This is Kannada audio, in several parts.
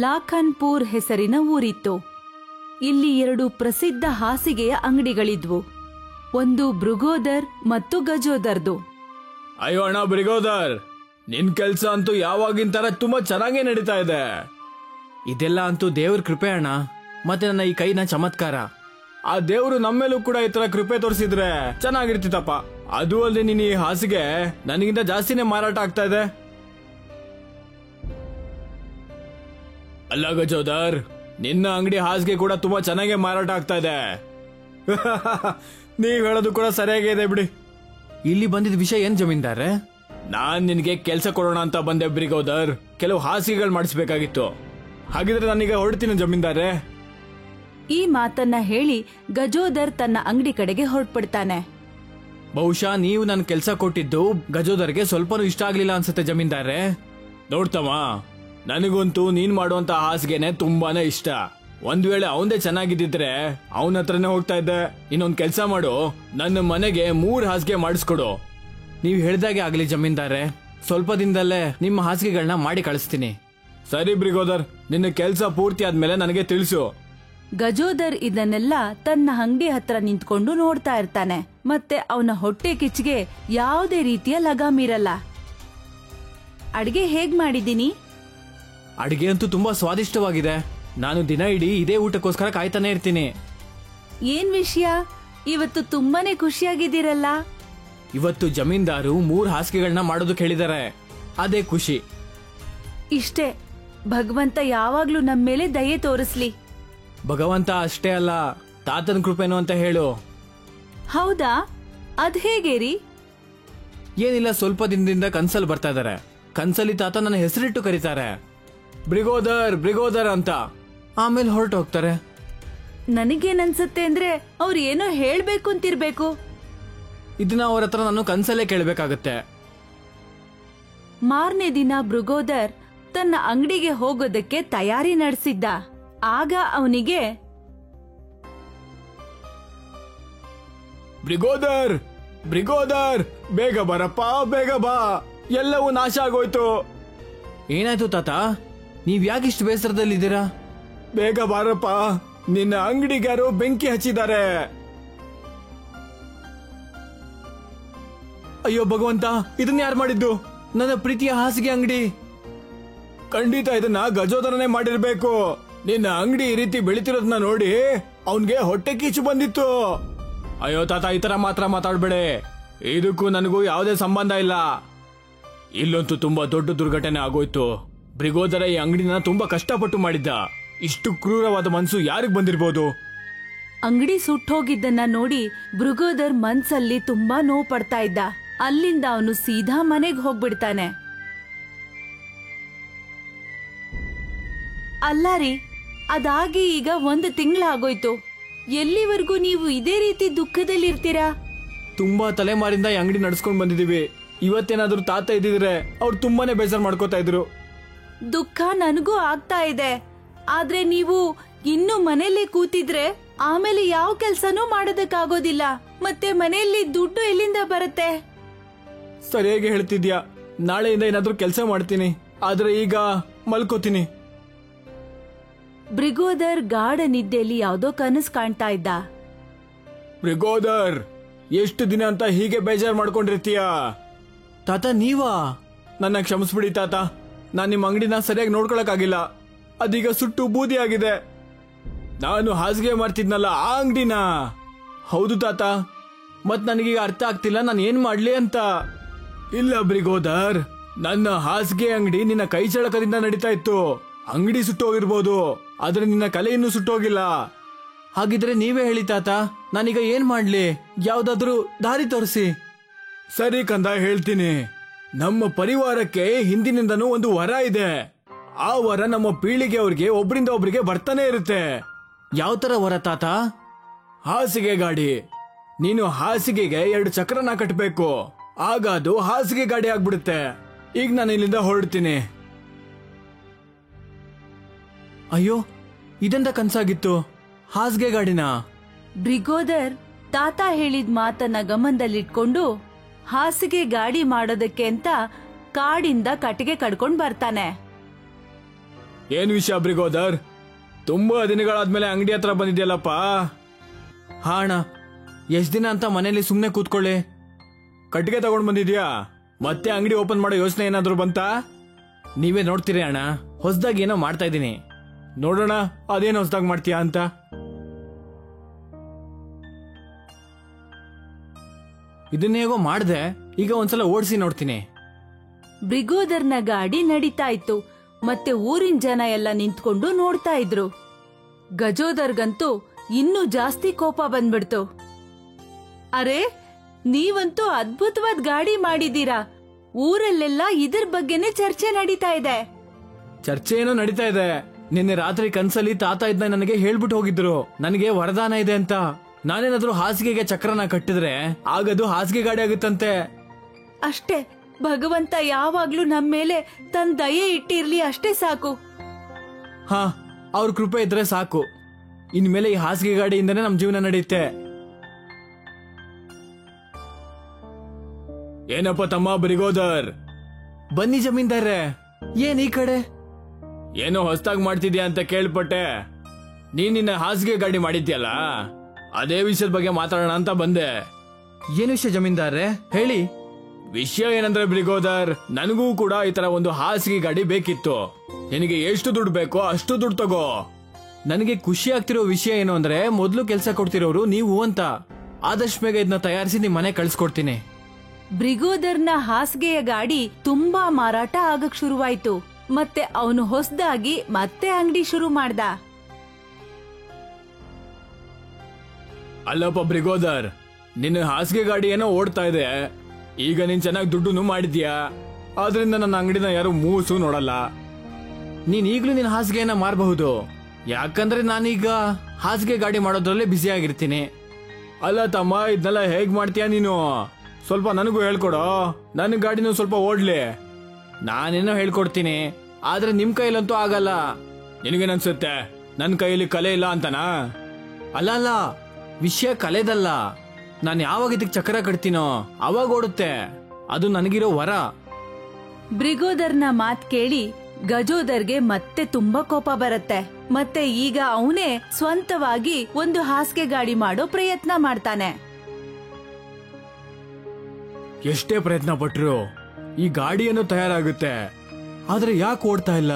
ಲಾಖನ್ಪುರ್ ಹೆಸರಿನ ಊರಿತ್ತು. ಇಲ್ಲಿ 2 ಪ್ರಸಿದ್ಧ ಹಾಸಿಗೆಯ ಅಂಗಡಿಗಳಿದ್ವು. ಒಂದು ಭೃಗೋದರ್ ಮತ್ತು ಗಜೋದರ್ದು. ಅಯ್ಯೋ ಅಣ್ಣ ಭೃಗೋದರ್, ನಿನ್ ಕೆಲ್ಸ ಅಂತೂ ಯಾವಾಗಿನ ತರ ತುಂಬಾ ಚೆನ್ನಾಗೇ ನಡೀತಾ ಇದೆ. ಇದೆಲ್ಲ ಅಂತೂ ದೇವ್ರ ಕೃಪೆ ಅಣ್ಣ, ಮತ್ತೆ ನನ್ನ ಈ ಕೈನ ಚಮತ್ಕಾರ. ಆ ದೇವ್ರು ನಮ್ಮೇಲೂ ಕೂಡ ಈ ತರ ಕೃಪೆ ತೋರಿಸಿದ್ರೆ ಚೆನ್ನಾಗಿರ್ತಿತ್ತಪ್ಪ. ಅದು ಅಲ್ಲದೆ ನೀನ್ ಈ ಹಾಸಿಗೆ ನನಗಿಂತ ಜಾಸ್ತಿನೇ ಮಾರಾಟ ಆಗ್ತಾ ಇದೆ. ಅಲ್ಲ ಗಜೋದರ್, ನಿನ್ನ ಅಂಗಡಿ ಹಾಸಿಗೆ ಕೂಡ ತುಂಬಾ ಚೆನ್ನಾಗಿ ಮಾರಾಟ ಆಗ್ತಾ ಇದೆ. ನೀವ್ ಹೇಳೋದು ಕೂಡ ಸರಿಯಾಗೇ ಇದೆ ಬಿಡಿ. ಇಲ್ಲಿ ಬಂದಿದ್ದ ವಿಷಯ ಏನ್ ಜಮೀನ್ದಾರೆ? ನಾನ್ ನಿನ್ಗೆ ಕೆಲ್ಸ ಕೊಡೋಣ ಅಂತ ಬಂದೆ ಭೃಗೋದರ್. ಕೆಲವು ಹಾಸಿಗೆಗಳು ಮಾಡಿಸ್ಬೇಕಾಗಿತ್ತು. ಹಾಗಿದ್ರೆ ನಾನೀಗ ಹೊರಡ್ತೀನಿ ಜಮೀನ್ದಾರೆ. ಈ ಮಾತನ್ನ ಹೇಳಿ ಗಜೋದರ್ ತನ್ನ ಅಂಗಡಿ ಕಡೆಗೆ ಹೊರಟ್ಬಿಡ್ತಾನೆ. ಬಹುಶಃ ನೀವು ನನ್ ಕೆಲ್ಸ ಕೊಟ್ಟಿದ್ದು ಗಜೋದರ್ಗೆ ಸ್ವಲ್ಪನೂ ಇಷ್ಟ ಆಗ್ಲಿಲ್ಲ ಅನ್ಸುತ್ತೆ ಜಮೀನ್ದಾರೆ. ನೋಡ್ತಮ್ಮ, ನನಗಂತೂ ನೀನ್ ಮಾಡುವಂತ ಹಾಸಿಗೆನೆ ತುಂಬಾನೇ ಇಷ್ಟ. ಒಂದ್ ವೇಳೆ ಅವಂದೇ ಚೆನ್ನಾಗಿದ್ದಿದ್ರೆ ಅವನ ಹತ್ರನೇ ಹೋಗ್ತಾ ಇದ್ದೆ. ಇನ್ನೊಂದ್ ಕೆಲ್ಸ ಮಾಡು, ನನ್ನ ಮನೆಗೆ 3 ಹಾಸಿಗೆ ಮಾಡಿಸ್ಕೊಡು. ನೀವ್ ಹೇಳ್ದಾಗೆ ಆಗ್ಲಿ ಜಮೀನ್ದಾರೆ. ಸ್ವಲ್ಪ ದಿನದಲ್ಲೇ ನಿಮ್ಮ ಹಾಸಿಗೆಗಳನ್ನ ಮಾಡಿ ಕಳಿಸ್ತೀನಿ. ಸರಿ ಭೃಗೋದರ್, ನಿನ್ನ ಕೆಲ್ಸ ಪೂರ್ತಿ ಆದ್ಮೇಲೆ ನನಗೆ ತಿಳಿಸು. ಗಜೋದರ್ ಇದನ್ನೆಲ್ಲ ತನ್ನ ಅಂಗಡಿ ಹತ್ರ ನಿಂತ್ಕೊಂಡು ನೋಡ್ತಾ ಇರ್ತಾನೆ. ಮತ್ತೆ ಅವನ ಹೊಟ್ಟೆ ಕಿಚ್ಚಿಗೆ ಯಾವುದೇ ರೀತಿಯ ಲಗಾಮಿರಲ್ಲ. ಅಡ್ಗೆ ಹೇಗ್ ಮಾಡಿದೀನಿ? ಅಡಿಗೆ ಅಂತೂ ತುಂಬಾ ಸ್ವಾದಿಷ್ಟವಾಗಿದೆ. ನಾನು ದಿನ ಇಡೀ ಇದೇ ಊಟಕ್ಕೋಸ್ಕರ ಕಾಯ್ತಾನೆ ಇರ್ತೀನಿ. ಏನ್ ವಿಷಯ, ಇವತ್ತು ತುಂಬಾನೇ ಖುಷಿಯಾಗಿದ್ದೀರಲ್ಲ? ಇವತ್ತು ಜಮೀನ್ದಾರು 3 ಹಾಸಿಗೆಗಳನ್ನ ಮಾಡೋದಕ್ಕೆ ಹೇಳಿದ್ದಾರೆ, ಅದೇ ಖುಷಿ. ಇಷ್ಟೇ, ಭಗವಂತ ಯಾವಾಗ್ಲೂ ನಮ್ಮ ಮೇಲೆ ದಯೆ ತೋರಿಸ್ಲಿ. ಭಗವಂತ ಅಷ್ಟೇ ಅಲ್ಲ, ತಾತನ ಕೃಪೆನು ಅಂತ ಹೇಳು. ಹೌದಾ, ಅದ್ ಹೇಗೆ ರೀ? ಏನಿಲ್ಲ, ಸ್ವಲ್ಪ ದಿನದಿಂದ ಕನ್ಸಲ್ಲಿ ಬರ್ತಾ ಇದಾರೆ. ಕನ್ಸಲ್ಲಿ ತಾತ ನನ್ನ ಹೆಸರಿಟ್ಟು ಕರೀತಾರೆ, ಭೃಗೋದರ್ ಭೃಗೋದರ್ ಅಂತ. ಆಮೇಲೆ ಹೊರಟು ಹೋಗ್ತಾರೆ. ನನಗೇನನ್ಸತ್ತೆ ಅಂದ್ರೆ ಅವ್ರು ಏನೋ ಹೇಳ್ಬೇಕು ಅಂತಿರ್ಬೇಕು. ಇದನ್ನ ಅವ್ರ ಹತ್ರ ನಾನು ಕನ್ಸಲ್ಲೇ ಕೇಳ್ಬೇಕಾಗತ್ತೆ. ಮಾರನೇ ದಿನ ಭೃಗೋದರ್ ತನ್ನ ಅಂಗಡಿಗೆ ಹೋಗೋದಕ್ಕೆ ತಯಾರಿ ನಡೆಸಿದ್ದ. ಆಗ ಅವನಿಗೆ ಭೃಗೋದರ್ ಭೃಗೋದರ್, ಬೇಗ ಬರಪ್ಪ, ಬೇಗ ಬಾ, ಎಲ್ಲವೂ ನಾಶ ಆಗೋಯ್ತು. ಏನಾಯ್ತು ತಾತ, ನೀವ್ ಯಾಕಿಷ್ಟು ಬೇಸರದಲ್ಲಿದ್ದೀರಾ? ಬೇಗ ಬಾರಪ್ಪ, ನಿನ್ನ ಅಂಗಡಿಗಾರು ಬೆಂಕಿ ಹಚ್ಚಿದ್ದಾರೆ. ಅಯ್ಯೋ ಭಗವಂತ, ಇದನ್ನ ಯಾರು ಮಾಡಿದ್ದು? ನನ್ನ ಪ್ರೀತಿಯ ಹಾಸಿಗೆ ಅಂಗಡಿ. ಖಂಡಿತ ಇದನ್ನ ಗಜೋದರನೇ ಮಾಡಿರ್ಬೇಕು. ನಿನ್ನ ಅಂಗಡಿ ಈ ರೀತಿ ಬೆಳಿತಿರೋದನ್ನ ನೋಡಿ ಅವನ್ಗೆ ಹೊಟ್ಟೆ ಕಿಚ್ಚು ಬಂದಿತ್ತು. ಅಯ್ಯೋ ತಾತ, ಈ ತರ ಮಾತ್ರ ಮಾತಾಡ್ಬೇಡಿ. ಇದಕ್ಕೂ ನನಗೂ ಯಾವುದೇ ಸಂಬಂಧ ಇಲ್ಲ. ಇಲ್ಲಂತೂ ತುಂಬಾ ದೊಡ್ಡ ದುರ್ಘಟನೆ ಆಗೋಯ್ತು. ಭೃಗೋದರ ಈ ಅಂಗಡಿನ ತುಂಬಾ ಕಷ್ಟಪಟ್ಟು ಮಾಡಿದ್ದ. ಇಷ್ಟು ಕ್ರೂರವಾದ ಮನ್ಸು ಯಾರಿಗ್ ಬಂದಿರ್ಬೋದು? ಅಂಗಡಿ ಸುಟ್ಟೋಗಿದ್ದನ್ನ ನೋಡಿ ಭೃಗೋದರ್ ಮನ್ಸಲ್ಲಿ ತುಂಬಾ ನೋವು ಪಡ್ತಾ ಇದ್ದ. ಅಲ್ಲಿಂದ ಅವನು ಸೀದಾ ಮನೆಗೆ ಹೋಗ್ಬಿಡ್ತಾನೆ. ಅಲ್ಲ ರೀ, ಅದಾಗಿ ಈಗ 1 ತಿಂಗಳಾಗೋಯ್ತು. ಎಲ್ಲಿವರೆಗೂ ನೀವು ಇದೇ ರೀತಿ ದುಃಖದಲ್ಲಿರ್ತೀರಾ? ತುಂಬಾ ತಲೆಮಾರಿಂದ ಈ ಅಂಗಡಿ ನಡ್ಸ್ಕೊಂಡ್ ಬಂದಿದೀವಿ. ಇವತ್ತೇನಾದ್ರೂ ತಾತ ಇದ್ದಿದ್ರೆ ಅವ್ರು ತುಂಬಾನೇ ಬೇಜಾರ್ ಮಾಡ್ಕೋತಾ ಇದ್ರು. ದುಃಖ ನನಗೂ ಆಗ್ತಾ ಇದೆ. ಆದ್ರೆ ನೀವು ಇನ್ನು ಮನೆಯಲ್ಲೇ ಕೂತಿದ್ರೆ ಆಮೇಲೆ ಯಾವ ಕೆಲ್ಸನೂ ಮಾಡೋದಕ್ಕಾಗೋದಿಲ್ಲ. ಮತ್ತೆ ಮನೆಯಲ್ಲಿ ದುಡ್ಡು ಎಲ್ಲಿಂದ ಬರುತ್ತೆ? ಸರಿಯಾಗಿ ಹೇಳ್ತಿದ್ಯಾ. ನಾಳೆಯಿಂದ ಏನಾದ್ರೂ ಕೆಲಸ ಮಾಡ್ತೀನಿ, ಆದ್ರೆ ಈಗ ಮಲ್ಕೋತೀನಿ. ಭೃಗೋದರ್ ಗಾಢ ನಿದ್ದೆಯಲ್ಲಿ ಯಾವ್ದೋ ಕನಸು ಕಾಣ್ತಾ ಇದ್ದ. ಭೃಗೋದರ್, ಎಷ್ಟು ದಿನ ಅಂತ ಹೀಗೆ ಬೇಜಾರ್ ಮಾಡ್ಕೊಂಡಿರ್ತೀಯ? ತಾತ ನೀವಾ? ನನ್ನ ಕ್ಷಮಿಸ್ಬಿಡಿ ತಾತ. ನಾನ್ ನಿಮ್ಮ ಅಂಗಡಿನ ಸರಿಯಾಗಿ ನೋಡ್ಕೊಳಕ್ಕಾಗಿಲ್ಲ. ಅದೀಗ ಸುಟ್ಟು ಬೂದಿ ಆಗಿದೆ. ನಾನು ಹಾಸಿಗೆ ಮಾಡ್ತಿದ್ನಲ್ಲ ಆ ಅಂಗಡಿನ. ಹೌದು ತಾತ, ಮತ್ ನನಗೀಗ ಅರ್ಥ ಆಗ್ತಿಲ್ಲ ನಾನು ಏನ್ ಮಾಡ್ಲಿ ಅಂತ. ಇಲ್ಲ ಭೃಗೋದರ್, ನನ್ನ ಹಾಸಿಗೆ ಅಂಗಡಿ ನಿನ್ನ ಕೈ ಚಳಕದಿಂದ ನಡೀತಾ ಇತ್ತು. ಅಂಗಡಿ ಸುಟ್ಟೋಗಿರ್ಬೋದು, ಆದ್ರೆ ನಿನ್ನ ಕಲೆ ಇನ್ನೂ ಸುಟ್ಟೋಗಿಲ್ಲ. ಹಾಗಿದ್ರೆ ನೀವೇ ಹೇಳಿ ತಾತ, ನಾನೀಗ ಏನ್ ಮಾಡ್ಲಿ? ಯಾವ್ದಾದ್ರೂ ದಾರಿ ತೋರಿಸಿ. ಸರಿ ಕಂದ, ಹೇಳ್ತೀನಿ. ನಮ್ಮ ಪರಿವಾರಕ್ಕೆ ಹಿಂದಿನಿಂದನೂ ಒಂದು ವರ ಇದೆ. ಆ ವರ ನಮ್ಮ ಪೀಳಿಗೆ ಅವ್ರಿಗೆ ಒಬ್ರಿಂದ ಒಬ್ರಿಗೆ ಬರ್ತಾನೆ ಇರುತ್ತೆ. ಯಾವ ತರ ವರ ತಾತ? ಹಾಸಿಗೆ ಗಾಡಿ. ನೀನು ಹಾಸಿಗೆಗೆ 2 ಚಕ್ರನ ಕಟ್ಟಬೇಕು, ಆಗ ಅದು ಹಾಸಿಗೆ ಗಾಡಿ ಆಗ್ಬಿಡುತ್ತೆ. ಈಗ ನಾನು ಇಲ್ಲಿಂದ ಹೊರಡ್ತೀನಿ. ಅಯ್ಯೋ, ಇದೆಂತ ಕನ್ಸಾಗಿತ್ತು? ಹಾಸಿಗೆ ಗಾಡಿನ? ಭೃಗೋದರ್ ತಾತ ಹೇಳಿದ ಮಾತನ್ನ ಗಮನದಲ್ಲಿಟ್ಕೊಂಡು ಹಾಸಿಗೆ ಗಾಡಿ ಮಾಡೋದಕ್ಕೆ ಅಂತ ಕಾಡಿಂದ ಕಟ್ಟಿಗೆ ಕಡ್ಕೊಂಡ್ ಬರ್ತಾನೆ. ಏನ್ ವಿಷಯ ಬ್ರಿಗೋದರ್? ತುಂಬಾ ದಿನಗಳಾದ್ಮೇಲೆ ಅಂಗಡಿ ಹತ್ರ ಬಂದಿದ್ಯಲ್ಲಪ್ಪ. ಹಾ ಅಣ್ಣ, ಎಷ್ಟ್ ದಿನ ಅಂತ ಮನೇಲಿ ಸುಮ್ನೆ ಕೂತ್ಕೊಳ್ಳಿ. ಕಟ್ಟಿಗೆ ತಗೊಂಡ್ ಬಂದಿದ್ಯಾ? ಮತ್ತೆ ಅಂಗಡಿ ಓಪನ್ ಮಾಡೋ ಯೋಚನೆ ಏನಾದ್ರು ಬಂತಾ? ನೀವೇ ನೋಡ್ತೀರಿ ಅಣ್ಣ, ಹೊಸದಾಗಿ ಏನೋ ಮಾಡ್ತಾ ಇದ್ದೀನಿ. ನೋಡೋಣ ಅದೇನು ಹೊಸದಾಗಿ ಮಾಡ್ತೀಯಾ ಅಂತ. ಇದನ್ನೇಗೋ ಮಾಡ್ದೆ, ಈಗ ಒಂದ್ಸಲ ಓಡಿಸಿ ನೋಡ್ತೀನಿ. ಬ್ರಿಗೋದರ್ನ ಗಾಡಿ ನಡೀತಾ ಇತ್ತು ಮತ್ತೆ ಊರಿನ ಜನ ಎಲ್ಲ ನಿಂತ್ಕೊಂಡು ನೋಡ್ತಾ ಇದ್ರು. ಗಜೋದರ್ಗಂತೂ ಇನ್ನೂ ಜಾಸ್ತಿ ಕೋಪ ಬಂದ್ಬಿಡ್ತು. ಅರೆ, ನೀವಂತೂ ಅದ್ಭುತವಾದ ಗಾಡಿ ಮಾಡಿದೀರಾ. ಊರಲ್ಲೆಲ್ಲ ಇದ್ರ ಬಗ್ಗೆನೇ ಚರ್ಚೆ ನಡೀತಾ ಇದೆ. ಚರ್ಚೆ ಏನೋ ನಡೀತಾ ಇದೆ. ನಿನ್ನೆ ರಾತ್ರಿ ಕನ್ಸಲ್ಲಿ ತಾತ ಇದನ್ನ ನನಗೆ ಹೇಳ್ಬಿಟ್ಟು ಹೋಗಿದ್ರು, ನನಗೆ ವರದಾನ ಇದೆ ಅಂತ. ನಾನೇನಾದ್ರೂ ಹಾಸಿಗೆಗೆ ಚಕ್ರನ ಕಟ್ಟಿದ್ರೆ ಆಗದು ಹಾಸಿಗೆ ಗಾಡಿ ಆಗುತ್ತಂತೆ. ಅಷ್ಟೇ, ಭಗವಂತ ಯಾವಾಗ್ಲೂ ನಮ್ಮ ಮೇಲೆ ತನ್ನ ದಯೆ ಇಟ್ಟಿರ್ಲಿ, ಅಷ್ಟೇ ಸಾಕು. ಹಾ, ಅವ್ರ ಕೃಪೆ ಇದ್ರೆ ಸಾಕು. ಇನ್ಮೇಲೆ ಈ ಹಾಸಿಗೆ ಗಾಡಿಯಿಂದನೇ ನಮ್ ಜೀವನ ನಡೆಯುತ್ತೆ. ಏನಪ್ಪ ತಮ್ಮ ಬ್ರಿಗೋದರ್? ಬನ್ನಿ ಜಮೀನ್ದಾರ್ರೆ. ಏನ್ ಈ ಕಡೆ? ಏನೋ ಹೊಸದಾಗಿ ಮಾಡ್ತಿದ್ಯಾ ಅಂತ ಕೇಳ್ಪಟ್ಟೆ. ನಿನ್ನ ಹಾಸಿಗೆ ಗಾಡಿ ಮಾಡಿದ್ಯಲ್ಲ, ಅದೇ ವಿಷಯದ ಬಗ್ಗೆ ಮಾತಾಡೋಣ ಅಂತ ಬಂದೆ. ಏನು ವಿಷಯ ಜಮೀನ್ದಾರ್ರೆ, ಹೇಳಿ. ವಿಷಯ ಏನಂದ್ರೆ ಬ್ರಿಗೋದರ್, ನನಗೂ ಕೂಡ ಈ ತರ ಒಂದು ಹಾಸಿಗೆ ಗಾಡಿ ಬೇಕಿತ್ತು. ನಿನಗೆ ಎಷ್ಟು ದುಡ್ಡು ಬೇಕೋ ಅಷ್ಟು ದುಡ್ಡು ತಗೋ. ನನಗೆ ಖುಷಿ ಆಗ್ತಿರೋ ವಿಷಯ ಏನು ಅಂದ್ರೆ, ಮೊದಲು ಕೆಲಸ ಕೊಡ್ತಿರೋರು ನೀವು ಅಂತ. ಆದಷ್ಟು ಬೇಗ ಇದನ್ನ ತಯಾರಿಸಿ ನಿಮ್ ಮನೆ ಕಳ್ಸಿಕೊಡ್ತೀನಿ. ಬ್ರಿಗೋದರ್ನ ಹಾಸಿಗೆಯ ಗಾಡಿ ತುಂಬಾ ಮಾರಾಟ ಆಗಕ್ ಶುರುವಾಯ್ತು. ಮತ್ತೆ ಅವನು ಹೊಸದಾಗಿ ಮತ್ತೆ ಅಂಗಡಿ ಶುರು ಮಾಡ್ದ. ಅಲ್ಲಪ್ಪ ಬ್ರಿಗೋದರ್, ನಿನ್ನ ಹಾಸಿಗೆ ಗಾಡಿ ಏನೋ ಓಡ್ತಾ ಇದೆ. ಈಗ ನೀನ್ ಚೆನ್ನಾಗಿ ದುಡ್ಡು ಮಾಡಿದ್ಯಾ, ಆದ್ರಿಂದ ನನ್ನ ಅಂಗಡಿನ ಯಾರು ಮೂಸು ನೋಡಲ್ಲ. ನೀನ್ ಈಗ್ಲೂ ನಿನ್ನ ಹಾಸಿಗೆಯನ್ನ ಮಾರಬಹುದು, ಯಾಕಂದ್ರೆ ನಾನೀಗ ಹಾಸಿಗೆ ಗಾಡಿ ಮಾಡೋದ್ರಲ್ಲೇ ಬ್ಯುಸಿ ಆಗಿರ್ತೀನಿ. ಅಲ್ಲ ತಮ್ಮ, ಇದನ್ನೆಲ್ಲ ಹೇಗ್ ಮಾಡ್ತೀಯಾ ನೀನು? ಸ್ವಲ್ಪ ನನಗೂ ಹೇಳ್ಕೊಡೋ, ನನ್ನ ಗಾಡಿನೂ ಸ್ವಲ್ಪ ಓಡ್ಲಿ. ನಾನೇನೋ ಹೇಳ್ಕೊಡ್ತೀನಿ, ಆದ್ರೆ ನಿಮ್ ಕೈಲಂತೂ ಆಗಲ್ಲ. ನಿನಗೇನನ್ಸುತ್ತೆ ನನ್ನ ಕೈಯಲ್ಲಿ ಕಲೆ ಇಲ್ಲ ಅಂತನಾ? ಅಲ್ಲ ಅಲ್ಲ, ವಿಷಯ ಕಲೆದಲ್ಲ. ನಾನು ಯಾವಾಗ ಇದಕ್ಕೆ ಚಕ್ರ ಕಟ್ತೀನೋ ಅವಾಗ ಓಡುತ್ತೆ. ಅದು ನನಗಿರೋ ವರ. ಬ್ರಿಗೋದರ್ನ ಮಾತ್ ಕೇಳಿ ಗಜೋದರ್ಗೆ ಮತ್ತೆ ತುಂಬಾ ಕೋಪ ಬರುತ್ತೆ. ಮತ್ತೆ ಈಗ ಅವನೇ ಸ್ವಂತವಾಗಿ ಒಂದು ಹಾಸಿಗೆ ಗಾಡಿ ಮಾಡೋ ಪ್ರಯತ್ನ ಮಾಡ್ತಾನೆ. ಎಷ್ಟೇ ಪ್ರಯತ್ನ ಪಟ್ರು ಈ ಗಾಡಿಯನ್ನು ತಯಾರಾಗುತ್ತೆ, ಆದ್ರೆ ಯಾಕೆ ಓಡ್ತಾ ಇಲ್ಲ?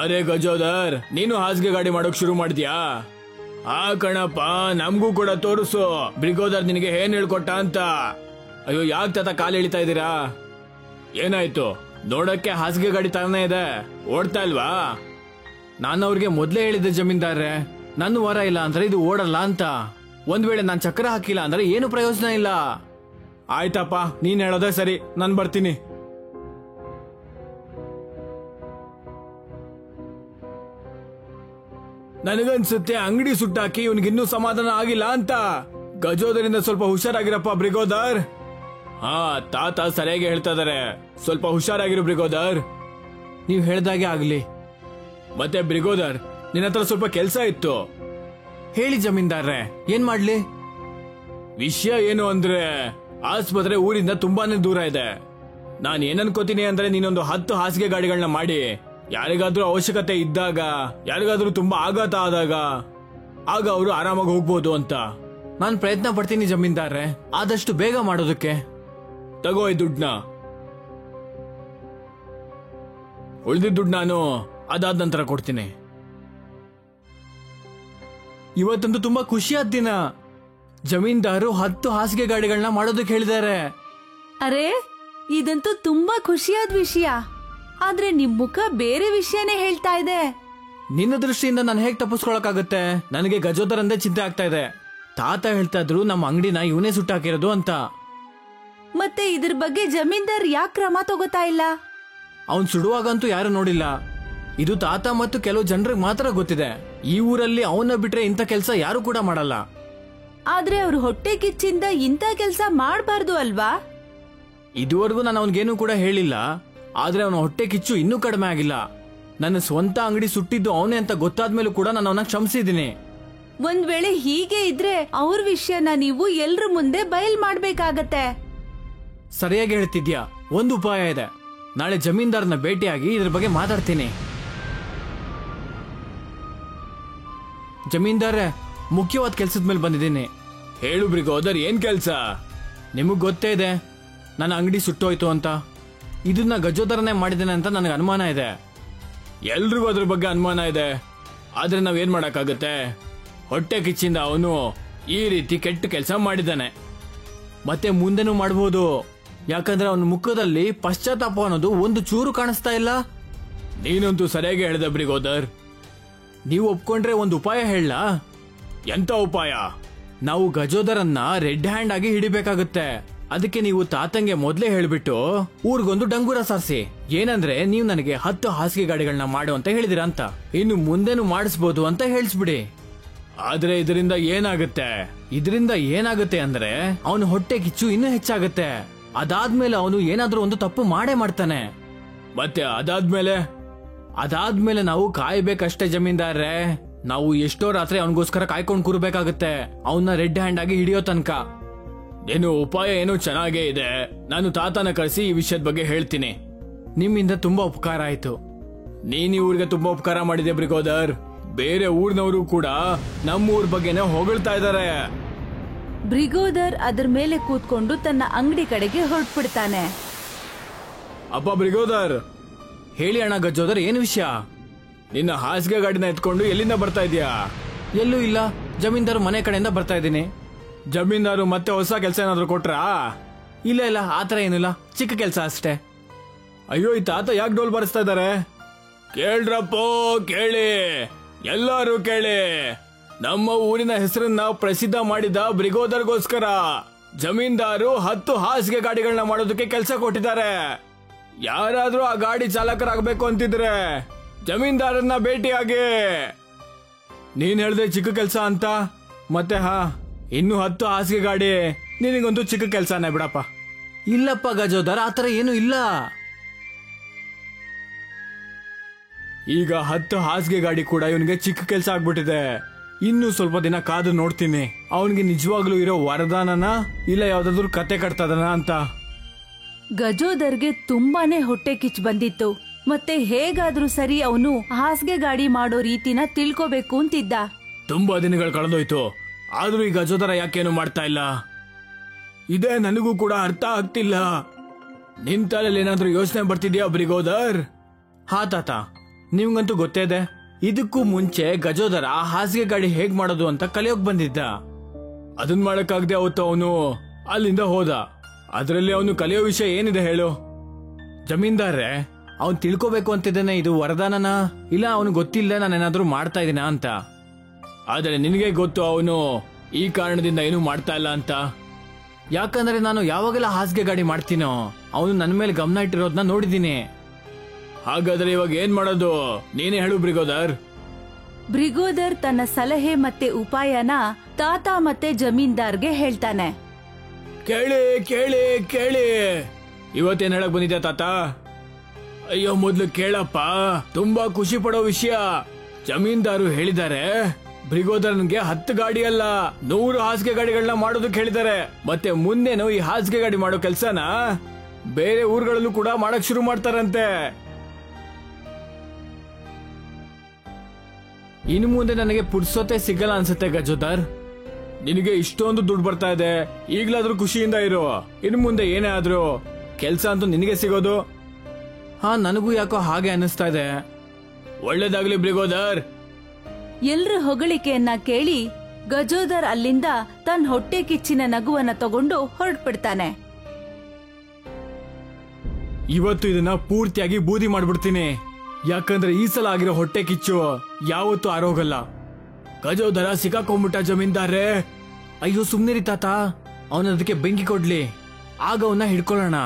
ಅರೆ ಗಜೋದರ್, ನೀನು ಹಾಸಿಗೆ ಗಾಡಿ ಮಾಡೋಕ್ ಶುರು ಮಾಡಿದ್ಯಾ? ಆ ಕಣಪ್ಪ, ನಮ್ಗೂ ಕೂಡ ತೋರಿಸು ಬ್ರಿಗೋದರ್ ನಿನಗೆ ಏನ್ ಹೇಳ್ಕೊಟ್ಟ ಅಂತ. ಅಯ್ಯೋ, ಯಾಕೆ ತಾತ ಕಾಲು ಎಳಿತಾ ಇದ್ದೀರಾ? ಏನಾಯ್ತು? ನೋಡಕ್ಕೆ ಹಾಸಿಗೆ ಗಾಡಿ ತರನೇ ಇದೆ, ಓಡ್ತಾ ಇಲ್ವಾ? ನಾನು ಅವ್ರಿಗೆ ಮೊದ್ಲೇ ಹೇಳಿದ್ದೆ ಜಮೀನ್ದಾರ್ರೆ, ನನ್ನ ವರ ಇಲ್ಲ ಅಂದ್ರೆ ಇದು ಓಡಲ್ಲ ಅಂತ. ಒಂದ್ ವೇಳೆ ನಾನ್ ಚಕ್ರ ಹಾಕಿಲ್ಲ ಅಂದ್ರೆ ಏನು ಪ್ರಯೋಜನ ಇಲ್ಲ. ಆಯ್ತಪ್ಪ, ನೀನ್ ಹೇಳೋದೇ ಸರಿ, ನಾನ್ ಬರ್ತೀನಿ. ನನಗನ್ಸುತ್ತೆ ಅಂಗಡಿ ಸುಟ್ಟಾಕಿ ಇವನಿಗಿನ್ನೂ ಸಮಾಧಾನ ಆಗಿಲ್ಲ ಅಂತ. ಗಜೋದರಿಂದ ಸ್ವಲ್ಪ ಹುಷಾರಾಗಿರಪ್ಪ ಬ್ರಿಗೋದರ್. ಹಾ, ತಾತ ಸರಿಯಾಗಿ ಹೇಳ್ತಾ ಇದಾರೆ, ಸ್ವಲ್ಪ ಹುಷಾರಾಗಿರು ಬ್ರಿಗೋದರ್. ನೀವ್ ಹೇಳ್ದಾಗೆ ಆಗ್ಲಿ. ಮತ್ತೆ ಬ್ರಿಗೋದರ್, ನಿನ್ನ ಹತ್ರ ಸ್ವಲ್ಪ ಕೆಲ್ಸ ಇತ್ತು. ಹೇಳಿ ಜಮೀನ್ದಾರ್ರೆ, ಏನ್ ಮಾಡ್ಲಿ? ವಿಷಯ ಏನು ಅಂದ್ರೆ, ಆಸ್ಪತ್ರೆ ಊರಿಂದ ತುಂಬಾನೇ ದೂರ ಇದೆ. ನಾನ್ ಏನನ್ಕೋತೀನಿ ಅಂದ್ರೆ, ನೀನೊಂದು 10 ಹಾಸಿಗೆ ಗಾಡಿಗಳನ್ನ ಮಾಡಿ ಯಾರಿಗಾದ್ರೂ ಅವಶ್ಯಕತೆ ಇದ್ದಾಗ, ಯಾರಿಗಾದ್ರೂ ತುಂಬಾ ಆಘಾತ ಆದಾಗ ಆಗ ಅವರು ಆರಾಮಾಗಿ ಹೋಗ್ಬೋದು ಅಂತ. ನಾನು ಪ್ರಯತ್ನ ಪಡ್ತೀನಿ ಜಮೀನ್ದಾರ್ರೆ, ಆದಷ್ಟು ಬೇಗ ಮಾಡೋದಕ್ಕೆ. ತಗೋ ಈ ದುಡ್ಡನ್ನ. ಉಳಿದಿದ್ದ ದುಡ್ಡು ನಾನು ಅದಾದ ನಂತರ ಕೊಡ್ತೀನಿ. ಇವತ್ತಂತೂ ತುಂಬಾ ಖುಷಿಯಾದ ದಿನ. ಜಮೀನ್ದಾರು 10 ಹಾಸಿಗೆ ಗಾಡಿಗಳನ್ನ ಮಾಡೋದಕ್ಕೆ ಹೇಳಿದ್ದಾರೆ. ಅರೆ, ಇದಂತೂ ತುಂಬಾ ಖುಷಿಯಾದ ವಿಷಯ. ಆದ್ರೆ ನಿಮ್ ಮುಖ ಬೇರೆ ವಿಷಯನೇ ಹೇಳ್ತಾ ಇದೆ. ನಿನ್ನ ದೃಷ್ಟಿಯಿಂದ ನಾನು ಹೇಗ್ ತಪ್ಪಿಸ್ಕೊಳಕಾಗುತ್ತೆ? ನನಗೆ ಗಜೋದರ್ ಅಂದೇ ಚಿಂತೆ ಆಗ್ತಾ ಇದೆ. ತಾತ ಹೇಳ್ತಾ ಇದ್ರು ನಮ್ಮ ಅಂಗಡಿನ ಇವನೇ ಸುಟ್ಟಾಕಿರೋದು ಅಂತ. ಮತ್ತೆ ಇದ್ರ ಬಗ್ಗೆ ಜಮೀನ್ದಾರ್ ಯಾಕೆ ಕ್ರಮ ತಗೋತಾ ಇಲ್ಲ? ಅವನ್ ಸುಡುವಾಗಂತೂ ಯಾರು ನೋಡಿಲ್ಲ. ಇದು ತಾತ ಮತ್ತು ಕೆಲವು ಜನರಿಗೆ ಮಾತ್ರ ಗೊತ್ತಿದೆ. ಈ ಊರಲ್ಲಿ ಅವನ್ನ ಬಿಟ್ರೆ ಇಂಥ ಕೆಲಸ ಯಾರು ಕೂಡ ಮಾಡಲ್ಲ. ಆದ್ರೆ ಅವ್ರ ಹೊಟ್ಟೆ ಕಿಚ್ಚಿಂದ ಇಂಥ ಕೆಲಸ ಮಾಡಬಾರ್ದು ಅಲ್ವಾ? ಇದುವರೆಗೂ ನಾನು ಅವನಿಗೇನು ಕೂಡ ಹೇಳಿಲ್ಲ. ಆದ್ರೆ ಅವನ ಹೊಟ್ಟೆ ಕಿಚ್ಚು ಇನ್ನೂ ಕಡಿಮೆ ಆಗಿಲ್ಲ. ನನ್ನ ಸ್ವಂತ ಅಂಗಡಿ ಸುಟ್ಟಿದ್ದು ಅವನೇ ಅಂತ ಗೊತ್ತಾದ್ಮೇಲೂ ಕೂಡ ನಾನು ಅವನ ಕ್ಷಮಿಸಿದ್ದೀನಿ. ಒಂದ್ ವೇಳೆ ಹೀಗೆ ಇದ್ರೆ ಅವ್ರ ವಿಷಯನ ನೀವು ಎಲ್ರ ಮುಂದೆ ಬಯಲ್ ಮಾಡ್ಬೇಕಾಗತ್ತೆ. ಸರಿಯಾಗಿ ಹೇಳ್ತಿದ್ಯಾ. ಒಂದು ಉಪಾಯ ಇದೆ. ನಾಳೆ ಜಮೀನ್ದಾರನ ಭೇಟಿಯಾಗಿ ಇದ್ರ ಬಗ್ಗೆ ಮಾತಾಡ್ತೀನಿ. ಜಮೀನ್ದಾರೆ, ಮುಖ್ಯವಾದ ಕೆಲ್ಸದ ಮೇಲೆ ಬಂದಿದ್ದೀನಿ. ಹೇಳು ಬ್ರಿಗೋದರ್, ಏನ್ ಕೆಲ್ಸ? ನಿಮಗ್ ಗೊತ್ತೇ ಇದೆ ನನ್ನ ಅಂಗಡಿ ಸುಟ್ಟೋಯ್ತು ಅಂತ. ಇದನ್ನ ಗಜೋದರನೇ ಮಾಡಿದ್ದೇನೆ ಅಂತ ನನಗೆ ಅನುಮಾನ ಇದೆ. ಎಲ್ರಿಗೂ ಅದ್ರ ಬಗ್ಗೆ ಅನುಮಾನ ಇದೆ. ಆದ್ರೆ ನಾವೇನ್ ಮಾಡಕ್ಕಾಗತ್ತೆ? ಹೊಟ್ಟೆ ಕಿಚ್ಚಿಂದ ಅವನು ಈ ರೀತಿ ಕೆಟ್ಟ ಕೆಲಸ ಮಾಡಿದ್ದಾನೆ. ಮತ್ತೆ ಮುಂದೆನೂ ಮಾಡಬಹುದು. ಯಾಕಂದ್ರೆ ಅವನ ಮುಖದಲ್ಲಿ ಪಶ್ಚಾತ್ತಾಪ ಅನ್ನೋದು ಒಂದು ಚೂರು ಕಾಣಿಸ್ತಾ ಇಲ್ಲ. ನೀನಂತೂ ಸರಿಯಾಗಿ ಹೇಳ್ದೆ ಬ್ರಿಗೋದರ್. ನೀವು ಒಪ್ಕೊಂಡ್ರೆ ಒಂದು ಉಪಾಯ ಹೇಳಲಾ? ಎಂತ ಉಪಾಯ? ನಾವು ಗಜೋದರನ್ನ ರೆಡ್ ಹ್ಯಾಂಡ್ ಆಗಿ ಹಿಡಿಬೇಕಾಗುತ್ತೆ. ಅದಕ್ಕೆ ನೀವು ತಾತಂಗೆ ಮೊದ್ಲೇ ಹೇಳ್ಬಿಟ್ಟು ಊರ್ಗೊಂದು ಡಂಗೂರ ಸಾರಿಸಿ. ಏನಂದ್ರೆ ನೀವು ನನಗೆ 10 ಹಾಸಿಗೆ ಗಾಡಿಗಳನ್ನ ಮಾಡು ಅಂತ ಹೇಳಿದಿರಾ ಅಂತ. ಇನ್ನು ಮುಂದೆನೂ ಮಾಡಿಸ್ಬೋದು ಅಂತ ಹೇಳಿಸ್ಬಿಡಿ. ಆದ್ರೆ ಇದರಿಂದ ಏನಾಗುತ್ತೆ ಅಂದ್ರೆ ಅವನ ಹೊಟ್ಟೆ ಕಿಚ್ಚು ಇನ್ನೂ ಹೆಚ್ಚಾಗುತ್ತೆ. ಅದಾದ್ಮೇಲೆ ಅವನು ಏನಾದ್ರೂ ಒಂದು ತಪ್ಪು ಮಾಡೇ ಮಾಡ್ತಾನೆ. ಮತ್ತೆ ಅದಾದ್ಮೇಲೆ ನಾವು ಕಾಯ್ಬೇಕಷ್ಟೇ ಜಮೀನ್ದಾರ್ರೆ. ನಾವು ಎಷ್ಟೋ ರಾತ್ರಿ ಅವನಿಗೋಸ್ಕರ ಕಾಯ್ಕೊಂಡು ಕೂರ್ಬೇಕಾಗತ್ತೆ, ಅವನ್ನ ರೆಡ್ ಹ್ಯಾಂಡ್ ಆಗಿ ಹಿಡಿಯೋ ತನಕ. ಉಪಾಯ ಏನೋ ಚೆನ್ನಾಗೇ ಇದೆ. ನಾನು ತಾತನ ಕಳಿಸಿ ಈ ವಿಷಯದ ಬಗ್ಗೆ ಹೇಳ್ತೀನಿ. ನಿಮ್ಮಿಂದ ತುಂಬಾ ಉಪಕಾರ ಆಯ್ತು. ನೀನ್ ಈ ಊರಿಗೆ ತುಂಬಾ ಉಪಕಾರ ಮಾಡಿದೆ ಬ್ರಿಗೋದರ್. ಬೇರೆ ಊರ್ನವರು ಕೂಡ ನಮ್ಮೂರ್ ಬಗ್ಗೆನೇ ಹೊಗಳ್ತಾ ಇದ್ದಾರೆ. ಬ್ರಿಗೋದರ್ ಅದ್ರ ಮೇಲೆ ಕೂತ್ಕೊಂಡು ತನ್ನ ಅಂಗಡಿ ಕಡೆಗೆ ಹೊರಟ್ಬಿಡ್ತಾನೆ. ಅಪ್ಪ ಬ್ರಿಗೋದರ್. ಹೇಳಿ ಅಣ್ಣ ಗಜೋದರ್, ಏನು ವಿಷಯ? ನಿನ್ನ ಹಾಸಿಗೆ ಗಾಡಿನ ಎತ್ಕೊಂಡು ಎಲ್ಲಿಂದ ಬರ್ತಾ ಇದೀಯಾ? ಎಲ್ಲೂ ಇಲ್ಲ, ಜಮೀನ್ದಾರು ಮನೆ ಕಡೆಯಿಂದ ಬರ್ತಾ ಇದ್ದೀನಿ. ಜಮೀನ್ದಾರು ಮತ್ತೆ ಹೊಸ ಕೆಲಸ ಏನಾದ್ರು ಕೊಟ್ರಾ? ಇಲ್ಲ, ಆತರ ಏನಿಲ್ಲ, ಚಿಕ್ಕ ಕೆಲಸ ಅಷ್ಟೇ. ಅಯ್ಯೋ, ಈ ತಾತ ಯಾಕೆ ಡೋಲ್ ಬಾರಿಸ್ತಾ ಇದ್ದಾರೆ? ಕೇಳ್ರಪ್ಪೋ, ಕೇಳಿ, ಎಲ್ಲರೂ ಕೇಳಿ. ನಮ್ಮ ಊರಿನ ಹೆಸರನ್ನ ಪ್ರಸಿದ್ಧ ಮಾಡಿದ ಬ್ರಿಗೋದರ್ಗೋಸ್ಕರ ಜಮೀನ್ದಾರು 10 ಹಾಸಿಗೆ ಗಾಡಿಗಳನ್ನ ಮಾಡೋದಕ್ಕೆ ಕೆಲಸ ಕೊಟ್ಟಿದ್ದಾರೆ. ಯಾರಾದ್ರೂ ಆ ಗಾಡಿ ಚಾಲಕರಾಗಬೇಕು ಅಂತಿದ್ರೆ ಜಮೀನ್ದಾರನ್ನ ಭೇಟಿಯಾಗಿ. ನೀನ್ ಹೇಳ್ದೆ ಚಿಕ್ಕ ಕೆಲಸ ಅಂತ, ಮತ್ತೆ ಇನ್ನು 10 ಹಾಸಿಗೆ ಗಾಡಿ ನಿನಗಂತೂ ಚಿಕ್ಕ ಕೆಲಸನೇ ಬಿಡಪ್ಪ. ಇಲ್ಲಪ್ಪ ಗಜೋದರ್, ಆತರ ಏನು ಇಲ್ಲ. ಈಗ 10 ಹಾಸಿಗೆ ಗಾಡಿ ಕೂಡ ಇವನಿಗೆ ಚಿಕ್ಕ ಕೆಲಸ ಆಗ್ಬಿಟ್ಟಿದೆ. ಇನ್ನು ಸ್ವಲ್ಪ ದಿನ ಕಾದು ನೋಡ್ತೀನಿ ಅವನಿಗೆ ನಿಜವಾಗ್ಲೂ ಇರೋ ವರದಾನನ ಇಲ್ಲ ಯಾವ್ದಾದ್ರು ಕತೆ ಕಟ್ತದನ ಅಂತ. ಗಜೋದರ್ಗೆ ತುಂಬಾನೇ ಹೊಟ್ಟೆ ಕಿಚ್ಚು ಬಂದಿತ್ತು. ಮತ್ತೆ ಹೇಗಾದ್ರೂ ಸರಿ ಅವನು ಹಾಸಿಗೆ ಗಾಡಿ ಮಾಡೋ ರೀತಿನ ತಿಳ್ಕೋಬೇಕು ಅಂತಿದ್ದ. ತುಂಬಾ ದಿನಗಳು ಕಳೆದೋಯ್ತು, ಆದ್ರೂ ಈ ಗಜೋದರ ಯಾಕೇನು ಮಾಡ್ತಾ ಇಲ್ಲ? ಇದೇ ನನಗೂ ಕೂಡ ಅರ್ಥ ಆಗ್ತಿಲ್ಲ. ನಿನ್ ತಲೆಯಲ್ಲಿ ಏನಾದ್ರೂ ಯೋಚನೆ ಬರ್ತಿದ್ಯಾ ಬ್ರಿಗೋದರ್? ಹಾ ತಾತ, ನಿಮ್ಗಂತೂ ಗೊತ್ತೇ ಇದೆ. ಇದಕ್ಕೂ ಮುಂಚೆ ಗಜೋದರ ಹಾಸಿಗೆ ಗಾಡಿ ಹೇಗ್ ಮಾಡೋದು ಅಂತ ಕಲಿಯೋಕ್ ಬಂದಿದ್ದ. ಅದನ್ ಮಾಡಕ್ಕಾಗದೆ ಅವತ್ತು ಅವನು ಅಲ್ಲಿಂದ ಹೋದ. ಅದರಲ್ಲಿ ಅವನು ಕಲಿಯೋ ವಿಷಯ ಏನಿದೆ ಹೇಳು? ಜಮೀನ್ದಾರ್ರೆ, ಅವನ್ ತಿಳ್ಕೋಬೇಕು ಅಂತಿದ್ದಾನೆ ಇದು ವರದಾನನ ಇಲ್ಲ ಅವನು ಗೊತ್ತಿಲ್ಲ ನಾನೇನಾದ್ರೂ ಮಾಡ್ತಾ ಇದೀನ ಅಂತ. ಆದ್ರೆ ನಿನಗೆ ಗೊತ್ತು ಅವನು ಈ ಕಾರಣದಿಂದ ಏನು ಮಾಡ್ತಾ ಇಲ್ಲ ಅಂತ. ಯಾಕಂದ್ರೆ ನಾನು ಯಾವಾಗೆಲ್ಲ ಹಾಸಿಗೆ ಗಾಡಿ ಮಾಡ್ತೀನೋ ಅವನು ನನ್ನ ಮೇಲೆ ಗಮನ ಇಟ್ಟಿರೋದನ್ನ ನೋಡಿದೀನಿ. ಹಾಗಾದ್ರೆ ಇವಾಗ ಏನ್ ಮಾಡೋದು? ನೀನೇ ಹೇಳು ಬ್ರಿಗೋದರ್. ಬ್ರಿಗೋದರ್ ತನ್ನ ಸಲಹೆ ಮತ್ತೆ ಉಪಾಯನ ತಾತ ಮತ್ತೆ ಜಮೀನ್ದಾರ್ಗೆ ಹೇಳ್ತಾನೆ. ಕೇಳಿ ಕೇಳಿ ಕೇಳಿ, ಇವತ್ತೇನ್ ಹೇಳಕ್ ಬಂದಿದ್ಯಾ ತಾತ? ಅಯ್ಯೋ, ಮೊದ್ಲು ಕೇಳಪ್ಪ, ತುಂಬಾ ಖುಷಿ ಪಡೋ ವಿಷಯ. ಜಮೀನ್ದಾರು ಹೇಳಿದ್ದಾರೆ ಬ್ರಿಗೋದರ್ನ್ಗೆ 10 ಗಾಡಿ ಅಲ್ಲ 100 ಹಾಸಿಗೆ ಗಾಡಿಗಳನ್ನ ಮಾಡೋದಕ್ಕೆ ಹೇಳಿದ್ದಾರೆ. ಮತ್ತೆ ಮುಂದೇನು ಈ ಹಾಸಿಗೆ ಗಾಡಿ ಮಾಡೋ ಕೆಲ್ಸನ ಬೇರೆ ಊರುಗಳಲ್ಲೂ ಕೂಡ ಮಾಡಕ್ ಶುರು ಮಾಡ್ತಾರಂತೆ. ಇನ್ನು ಮುಂದೆ ನನಗೆ ಪುಡ್ಸೋತೆ ಸಿಗಲ್ಲ ಅನ್ಸುತ್ತೆ ಗಜೋದರ್. ನಿನಗೆ ಇಷ್ಟೊಂದು ದುಡ್ಡು ಬರ್ತಾ ಇದೆ, ಈಗ್ಲಾದ್ರೂ ಖುಷಿಯಿಂದ ಇರು. ಇನ್ನು ಮುಂದೆ ಏನೇ ಆದ್ರೂ ಕೆಲ್ಸ ಅಂತೂ ನಿನಗೆ ಸಿಗೋದು. ನನಗೂ ಯಾಕೋ ಹಾಗೆ ಅನಿಸ್ತಾ ಇದೆ. ಒಳ್ಳೇದಾಗ್ಲಿ ಬ್ರಿಗೋದರ್. ಎಲ್ರ ಹೊಗಳಿಕೆಯನ್ನ ಕೇಳಿ ಗಜೋದರ್ ಅಲ್ಲಿಂದ ತನ್ನ ಹೊಟ್ಟೆ ಕಿಚ್ಚಿನ ನಗುವನ್ನ ತಗೊಂಡು ಹೊರಟ್ಬಿಡ್ತಾನೆ. ಇವತ್ತು ಇದನ್ನ ಪೂರ್ತಿಯಾಗಿ ಬೂದಿ ಮಾಡ್ಬಿಡ್ತೀನಿ. ಯಾಕಂದ್ರೆ ಈ ಸಲ ಆಗಿರೋ ಹೊಟ್ಟೆ ಕಿಚ್ಚು ಯಾವತ್ತೂ ಆರೋಗಲ್ಲ. ಗಜೋದರ ಸಿಕ್ಕಾಕೊಂಡ್ಬಿಟ್ಟ ಜಮೀನ್ದಾರ್ರೆ. ಅಯ್ಯೋ ಸುಮ್ನಿರಿ ತಾತ, ಅವನದಕ್ಕೆ ಬೆಂಕಿ ಕೊಡ್ಲಿ, ಆಗ ಅವನ್ನ ಹಿಡ್ಕೊಳ್ಳೋಣ.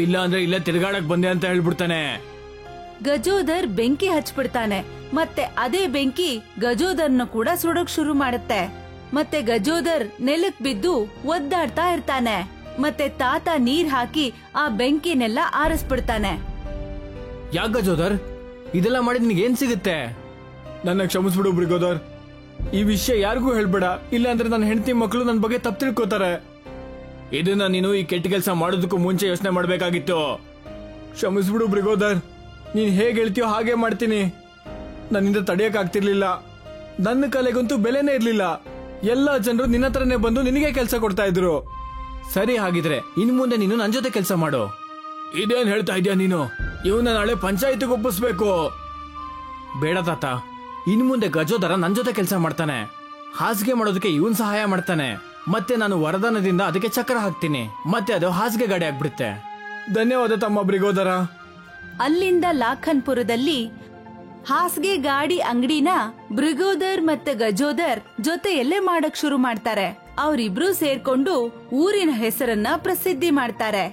ಇಲ್ಲ ಅಂದ್ರೆ ಇಲ್ಲೇ ತಿರ್ಗಾಡಕ್ ಬಂದೆ ಅಂತ ಹೇಳ್ಬಿಡ್ತಾನೆ. ಗಜೋದರ್ ಬೆಂಕಿ ಹಚ್ಬಿಡ್ತಾನೆ. ಮತ್ತೆ ಅದೇ ಬೆಂಕಿ ಗಜೋದರ್ನ ಕೂಡ ಸುಡೋಕ್ ಶುರು ಮಾಡುತ್ತೆ. ಮತ್ತೆ ಗಜೋದರ್ ನೆಲಕ್ ಬಿದ್ದು ಒದ್ದಾಡ್ತಾ ಇರ್ತಾನೆ. ಮತ್ತೆ ತಾತ ನೀರ್ ಹಾಕಿ ಆ ಬೆಂಕಿನೆಲ್ಲ ಆರಿಸ್ಬಿಡ್ತಾನೆ. ಯಾಕ ಗಜೋದರ್, ಇದೆಲ್ಲ ಮಾಡಿ ನಿನ್ಗೆ ಏನ್ ಸಿಗುತ್ತೆ? ನನ್ನ ಕ್ಷಮಿಸ್ಬಿಡು ಬ್ರಿಗೋದರ್. ಈ ವಿಷಯ ಯಾರಿಗೂ ಹೇಳ್ಬೇಡ, ಇಲ್ಲ ಅಂದ್ರೆ ನನ್ನ ಹೆಂಡತಿ ಮಕ್ಕಳು ನನ್ನ ಬಗ್ಗೆ ತಪ್ಪು ತಿಳ್ಕೋತಾರೆ. ಇದನ್ನ ನೀನು ಈ ಕೆಟ್ಟ ಕೆಲಸ ಮಾಡೋದಕ್ಕೂ ಮುಂಚೆ ಯೋಚನೆ ಮಾಡ್ಬೇಕಾಗಿತ್ತು. ಕ್ಷಮಿಸ್ಬಿಡು ಬ್ರಿಗೋದರ್, ನೀನ್ ಹೇಗೆ ಹೇಳ್ತೀಯೋ ಹಾಗೆ ಮಾಡ್ತೀನಿ. ನನ್ನಿಂದ ತಡೆಯಕ್ಕಾಗ್ತಿರ್ಲಿಲ್ಲ. ನನ್ನ ಕಲೆಗಂತೂ ಬೆಲೆನೇ ಇರ್ಲಿಲ್ಲ. ಎಲ್ಲ ಜನರು ನಿನ್ನ ಹತ್ರನೇ ಬಂದು ನಿನಗೆ ಕೆಲಸ ಕೊಡ್ತಾ ಇದ್ರು. ಸರಿ, ಹಾಗಿದ್ರೆ ಇನ್ ಮುಂದೆ ನೀನು ನನ್ ಜೊತೆ ಕೆಲಸ ಮಾಡು. ಇದೇನ್ ಹೇಳ್ತಾ ಇದ್ಯಾ ನೀನು? ಇವನ್ನ ನಾಳೆ ಪಂಚಾಯತಿಗೆ ಒಪ್ಪಿಸ್ಬೇಕು. ಬೇಡ ತಾತ, ಇನ್ ಮುಂದೆ ಗಜೋದರ ನನ್ ಜೊತೆ ಕೆಲಸ ಮಾಡ್ತಾನೆ. ಹಾಸಿಗೆ ಮಾಡೋದಕ್ಕೆ ಇವನ್ ಸಹಾಯ ಮಾಡ್ತಾನೆ. ಮತ್ತೆ ನಾನು ವರದಾನದಿಂದ ಅದಕ್ಕೆ ಚಕ್ರ ಹಾಕ್ತೀನಿ. ಮತ್ತೆ ಅದು ಹಾಸಿಗೆ ಗಾಡಿ ಆಗ್ಬಿಡುತ್ತೆ. ಧನ್ಯವಾದ ತಮ್ಮ ಬ್ರಿಗೋದರ. ಅಲ್ಲಿಂದ ಲಾಖನ್ಪುರದಲ್ಲಿ ಹಾಸಿಗೆ ಗಾಡಿ ಅಂಗಡಿನ ಬ್ರಿಗೋದರ್ ಮತ್ತೆ ಗಜೋದರ್ ಜೊತೆಯಲ್ಲೇ ಮಾಡಕ್ ಶುರು ಮಾಡ್ತಾರೆ. ಅವರಿಬ್ರು ಸೇರ್ಕೊಂಡು ಊರಿನ ಹೆಸರನ್ನ ಪ್ರಸಿದ್ಧಿ ಮಾಡ್ತಾರೆ.